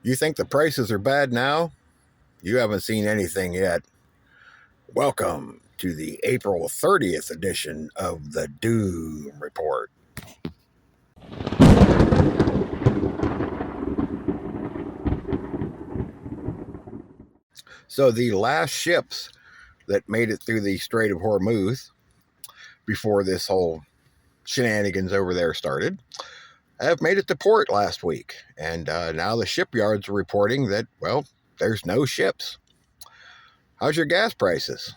You think the prices are bad now? You haven't seen anything yet. Welcome to the April 30th edition of the Doom Report. So the last ships that made it through the Strait of Hormuz before this whole shenanigans over there started have made it to port last week. And now the shipyards are reporting that, well, there's no ships. How's your gas prices?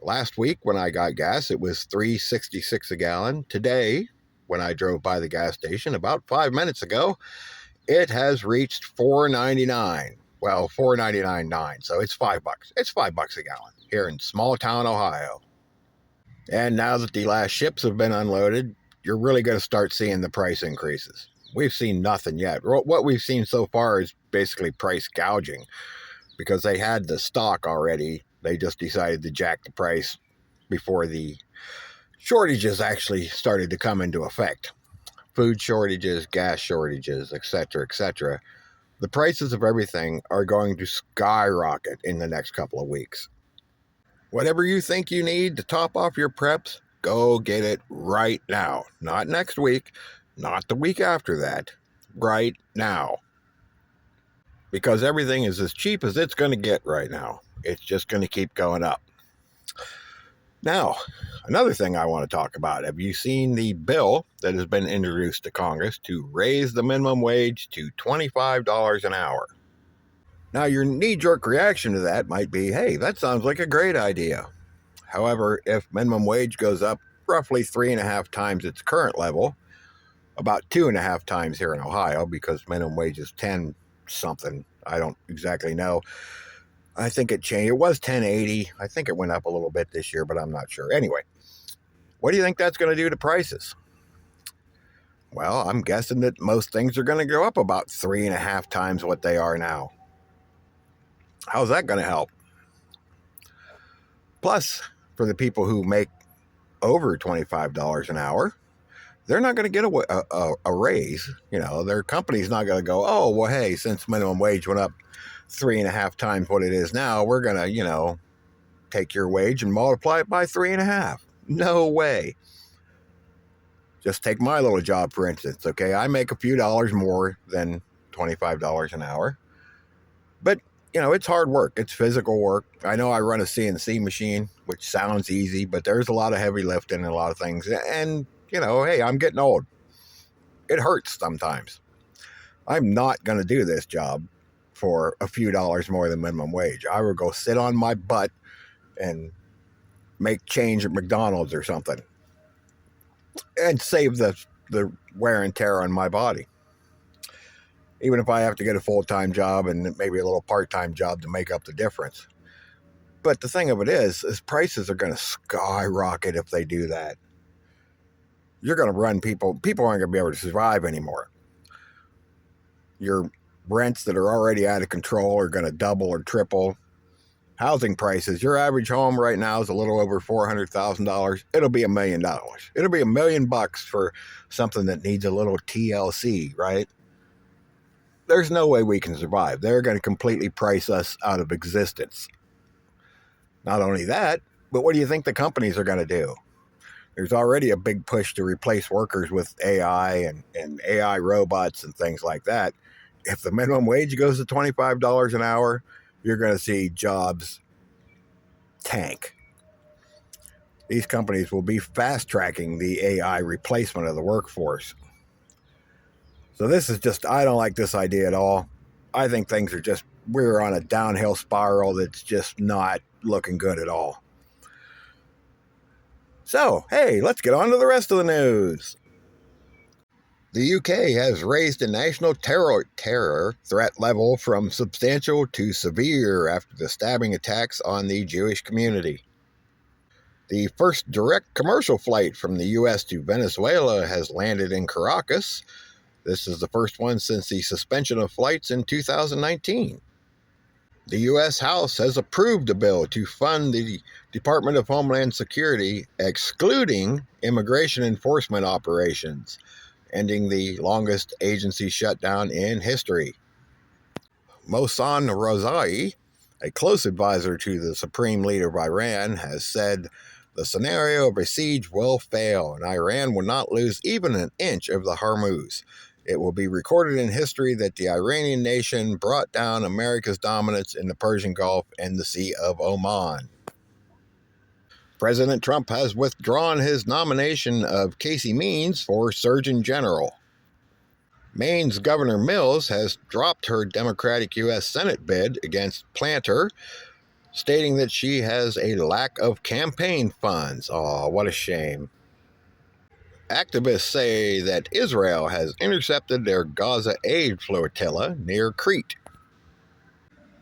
Last week when I got gas, it was $3.66 a gallon. Today, when I drove by the gas station about 5 minutes ago, it has reached $4.99. Well, $4.99.9. So it's $5. It's $5 a gallon here in small town Ohio. And now that the last ships have been unloaded, you're really going to start seeing the price increases. We've seen nothing yet. What we've seen so far is basically price gouging because they had the stock already. They just decided to jack the price before the shortages actually started to come into effect. Food shortages, gas shortages, etc., etc. The prices of everything are going to skyrocket in the next couple of weeks. Whatever you think you need to top off your preps, go get it right now. Not next week, not the week after that, right now. Because everything is as cheap as it's going to get right now. It's just going to keep going up. Now, another thing I want to talk about. Have you seen the bill that has been introduced to Congress to raise the minimum wage to $25 an hour? Now, your knee-jerk reaction to that might be, hey, that sounds like a great idea. However, if minimum wage goes up roughly 3.5 times its current level, about 2.5 times here in Ohio, because minimum wage is 10 something, I don't exactly know. I think it changed. It was 10.80. I think it went up a little bit this year, but I'm not sure. Anyway, what do you think that's going to do to prices? Well, I'm guessing that most things are going to go up about 3.5 times what they are now. How's that going to help? Plus, for the people who make over $25 an hour, they're not going to get a raise. You know, their company's not going to go, oh, well, hey, since minimum wage went up 3.5 times what it is now, we're going to, take your wage and multiply it by 3.5. No way. Just take my little job, for instance, okay? I make a few dollars more than $25 an hour. But, it's hard work. It's physical work. I know I run a CNC machine, which sounds easy, but there's a lot of heavy lifting and a lot of things. And, hey, I'm getting old. It hurts sometimes. I'm not going to do this job for a few dollars more than minimum wage. I would go sit on my butt and make change at McDonald's or something and save the wear and tear on my body. Even if I have to get a full-time job and maybe a little part-time job to make up the difference. But the thing of it is prices are going to skyrocket if they do that. You're going to run people aren't going to be able to survive anymore. Your rents that are already out of control are going to double or triple. Housing prices, your average home right now is a little over $400,000. It'll be $1 million. It'll be $1 million for something that needs a little TLC, right? There's no way we can survive. They're going to completely price us out of existence. Not only that, but what do you think the companies are going to do? There's already a big push to replace workers with AI and AI robots and things like that. If the minimum wage goes to $25 an hour, you're going to see jobs tank. These companies will be fast-tracking the AI replacement of the workforce. So this is just, I don't like this idea at all. I think things are we're on a downhill spiral that's just not looking good at all. So, hey, let's get on to the rest of the news. The UK has raised a national terror threat level from substantial to severe after the stabbing attacks on the Jewish community. The first direct commercial flight from the U.S. to Venezuela has landed in Caracas. This is the first one since the suspension of flights in 2019. The U.S. House has approved a bill to fund the Department of Homeland Security, excluding immigration enforcement operations, ending the longest agency shutdown in history. Mohsen Razai, a close advisor to the supreme leader of Iran, has said the scenario of a siege will fail and Iran will not lose even an inch of the Hormuz. It will be recorded in history that the Iranian nation brought down America's dominance in the Persian Gulf and the Sea of Oman. President Trump has withdrawn his nomination of Casey Means for Surgeon General. Maine's Governor Mills has dropped her Democratic U.S. Senate bid against Planter, stating that she has a lack of campaign funds. Oh, what a shame. Activists say that Israel has intercepted their Gaza aid flotilla near Crete.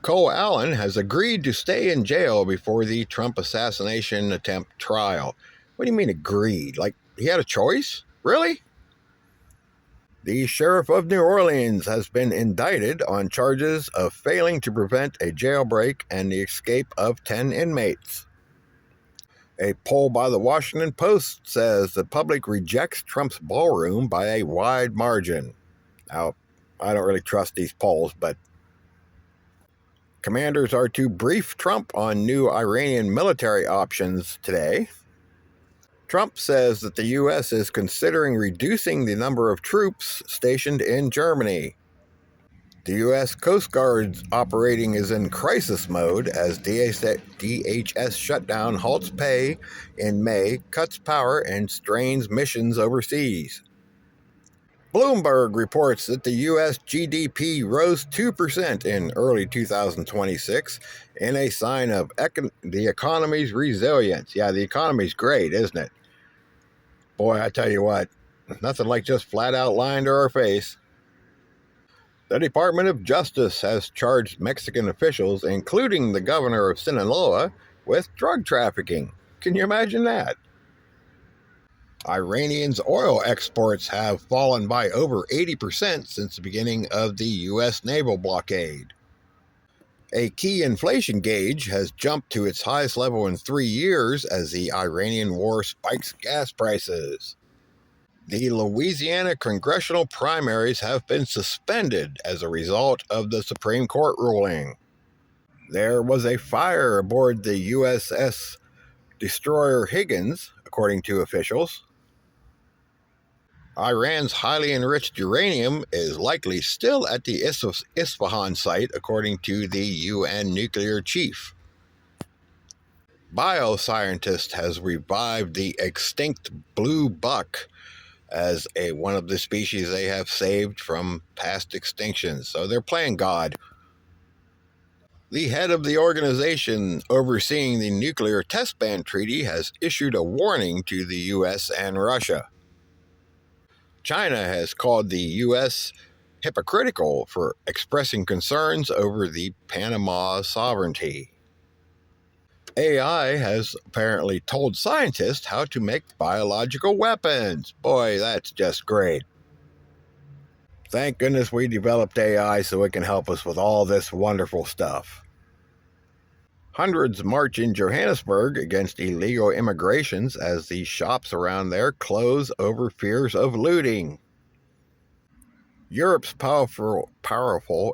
Cole Allen has agreed to stay in jail before the Trump assassination attempt trial. What do you mean agreed? Like he had a choice? Really? The sheriff of New Orleans has been indicted on charges of failing to prevent a jailbreak and the escape of 10 inmates. A poll by the Washington Post says the public rejects Trump's ballroom by a wide margin. Now, I don't really trust these polls, but commanders are to brief Trump on new Iranian military options today. Trump says that the U.S. is considering reducing the number of troops stationed in Germany. The U.S. Coast Guard's operating is in crisis mode as DHS shutdown halts pay in May, cuts power, and strains missions overseas. Bloomberg reports that the U.S. GDP rose 2% in early 2026 in a sign of the economy's resilience. Yeah, the economy's great, isn't it? Boy, I tell you what, nothing like just flat out lying to our face. The Department of Justice has charged Mexican officials, including the governor of Sinaloa, with drug trafficking. Can you imagine that? Iranian's oil exports have fallen by over 80% since the beginning of the U.S. naval blockade. A key inflation gauge has jumped to its highest level in 3 years as the Iranian war spikes gas prices. The Louisiana congressional primaries have been suspended as a result of the Supreme Court ruling. There was a fire aboard the USS destroyer Higgins, according to officials. Iran's highly enriched uranium is likely still at the Isfahan site, according to the UN nuclear chief. Bioscientist has revived the extinct blue buck as one of the species they have saved from past extinctions. So they're playing God. The head of the organization overseeing the nuclear test ban treaty has issued a warning to the U.S. and Russia. China has called the U.S. hypocritical for expressing concerns over the Panama sovereignty. AI has apparently told scientists how to make biological weapons. Boy, that's just great. Thank goodness we developed AI so it can help us with all this wonderful stuff. Hundreds march in Johannesburg against illegal immigrations as the shops around there close over fears of looting. Europe's powerful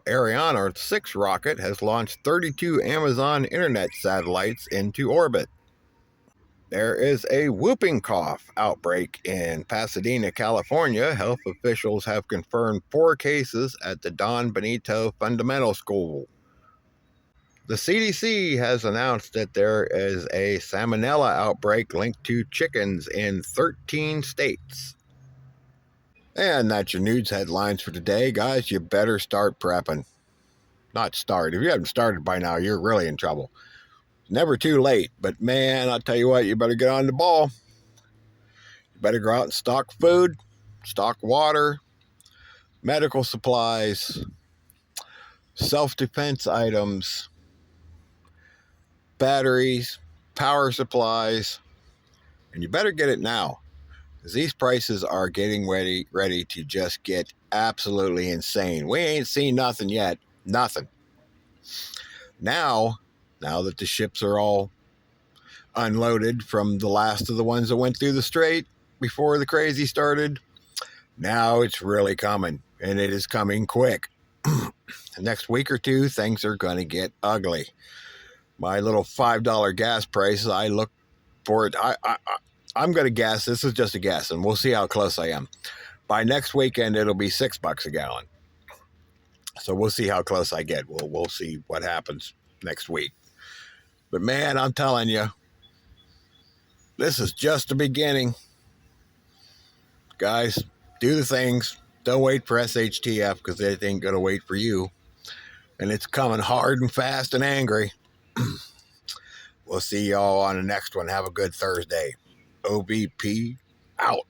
Ariane 6 rocket has launched 32 Amazon internet satellites into orbit. There is a whooping cough outbreak in Pasadena, California. Health officials have confirmed 4 cases at the Don Benito Fundamental School. The CDC has announced that there is a salmonella outbreak linked to chickens in 13 states. And that's your news headlines for today. Guys, you better start prepping. Not start. If you haven't started by now, you're really in trouble. It's never too late, but man, I'll tell you what, you better get on the ball. You better go out and stock food, stock water, medical supplies, self-defense items, batteries, power supplies, and you better get it now. Because these prices are getting ready to just get absolutely insane. We ain't seen nothing yet. Nothing. Now that the ships are all unloaded from the last of the ones that went through the strait before the crazy started, now it's really coming, and it is coming quick. next week or two, things are going to get ugly. My little $5 gas prices, I look for it. I'm going to guess, this is just a guess, and we'll see how close I am. By next weekend, it'll be $6 a gallon. So we'll see how close I get. We'll see what happens next week. But man, I'm telling you, this is just the beginning. Guys, do the things. Don't wait for SHTF, because it ain't going to wait for you. And it's coming hard and fast and angry. We'll see y'all on the next one. Have a good Thursday. OBP out.